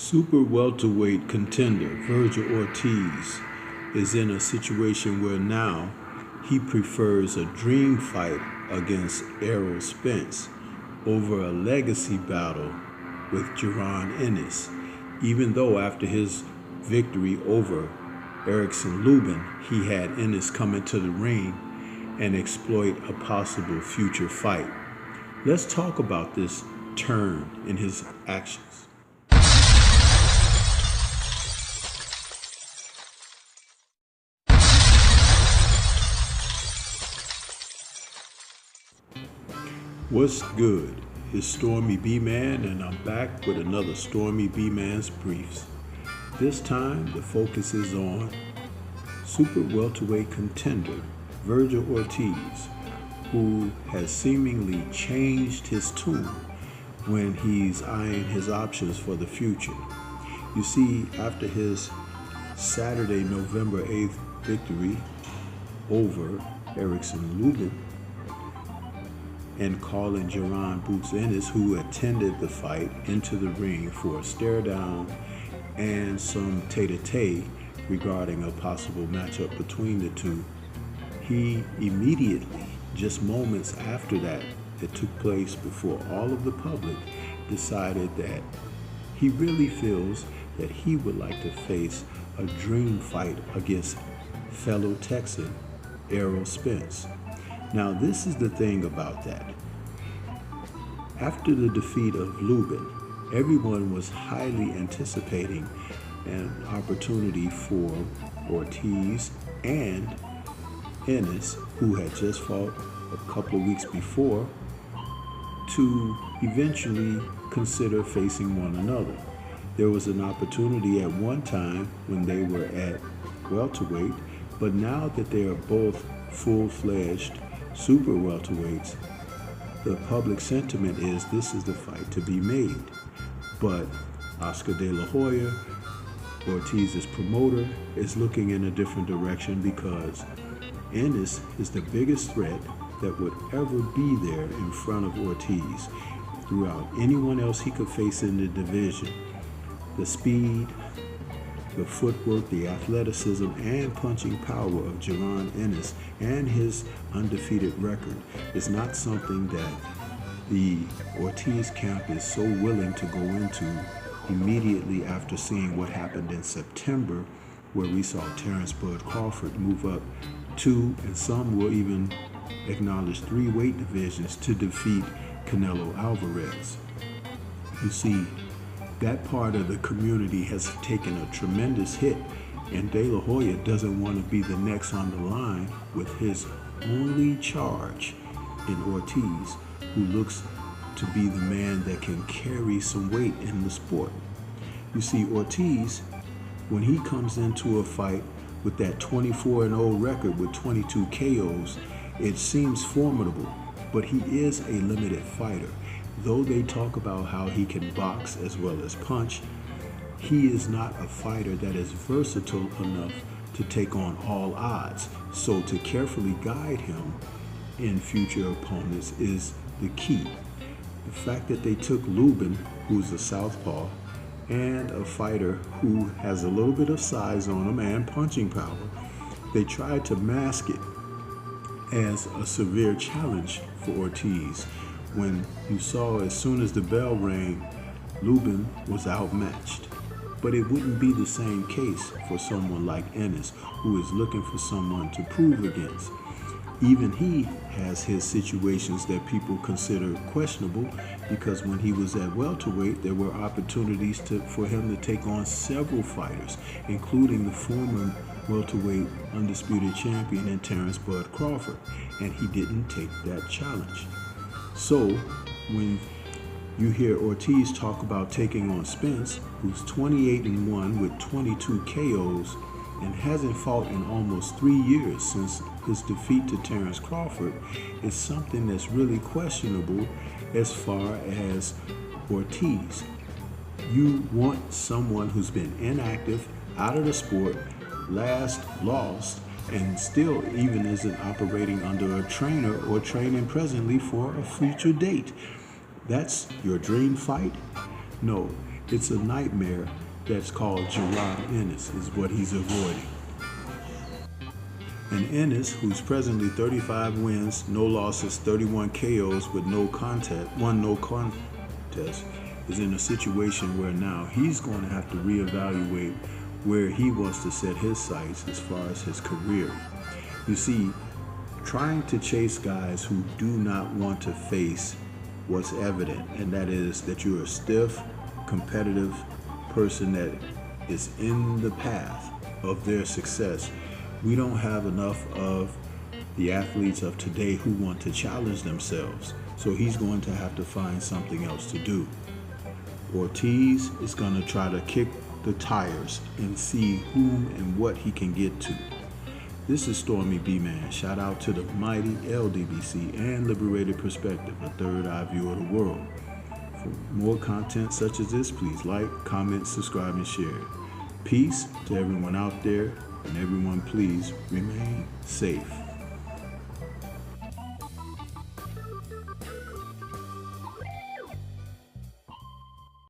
Super welterweight contender Virgil Ortiz is in a situation where now he prefers a dream fight against Spence over a legacy battle with Ennis, even though after his victory over Erickson Lubin, he had Ennis come into the ring and exploit a possible future fight. Let's talk about this turn in his actions. What's good? It's Stormybman, and I'm back with another Stormyman's Briefs. This time, the focus is on super welterweight contender Virgil Ortiz, who has seemingly changed his tune when he's eyeing his options for the future. You see, after his Saturday, November 8th victory over Erickson Lubin, and calling Jaron Boots Ennis, who attended the fight, into the ring for a stare down and some tete-a-tete regarding a possible matchup between the two, he immediately, just moments after that, it took place before all of the public, decided that he really feels that he would like to face a dream fight against fellow Texan Spence. Now, this is the thing about that. After the defeat of Lubin, everyone was highly anticipating an opportunity for Ortiz and Ennis, who had just fought a couple of weeks before, to eventually consider facing one another. There was an opportunity at one time when they were at welterweight, but now that they are both full-fledged super welterweights, the public sentiment is this is the fight to be made. But Oscar De La Hoya, Ortiz's promoter, is looking in a different direction because Ennis is the biggest threat that would ever be there in front of Ortiz throughout anyone else he could face in the division. The speed, the footwork, the athleticism, and punching power of Jaron Ennis and his undefeated record is not something that the Ortiz camp is so willing to go into immediately after seeing what happened in September, where we saw Terrence Bud Crawford move up 2, and some will even acknowledge 3 weight divisions to defeat Canelo Alvarez. You see, that part of the community has taken a tremendous hit, and De La Hoya doesn't want to be the next on the line with his only charge in Ortiz, who looks to be the man that can carry some weight in the sport. You see, Ortiz, when he comes into a fight with that 24-0 record with 22 KOs, it seems formidable, but he is a limited fighter. Though they talk about how he can box as well as punch, he is not a fighter that is versatile enough to take on all odds. So to carefully guide him in future opponents is the key. The fact that they took Lubin, who's a southpaw, and a fighter who has a little bit of size on him and punching power, they tried to mask it as a severe challenge for Ortiz. When you saw as soon as the bell rang, Lubin was outmatched. But it wouldn't be the same case for someone like Ennis, who is looking for someone to prove against. Even he has his situations that people consider questionable, because when he was at welterweight, there were opportunities for him to take on several fighters, including the former welterweight undisputed champion in Terrence Bud Crawford, and he didn't take that challenge. So, when you hear Ortiz talk about taking on Spence, who's 28-1 with 22 KOs and hasn't fought in almost 3 years since his defeat to Terrence Crawford, it's something that's really questionable as far as Ortiz. You want someone who's been inactive, out of the sport, lost, and still even isn't operating under a trainer or training presently for a future date. That's your dream fight? No, It's a nightmare that's called Gerard Ennis is what he's avoiding. And Ennis, who's presently 35 wins, no losses, 31 KOs with no contest, is in a situation where now he's going to have to reevaluate where he wants to set his sights as far as his career. You see, trying to chase guys who do not want to face what's evident, and that is that you're a stiff, competitive person that is in the path of their success. We don't have enough of the athletes of today who want to challenge themselves. So he's going to have to find something else to do. Ortiz is going to try to kick the tires and see who and what he can get to. This is Stormybman. Shout out to the mighty LDBC and Liberated Perspective, a third eye view of the world. For more content such as this, please like, comment, subscribe, and share. Peace to everyone out there, and everyone please remain safe.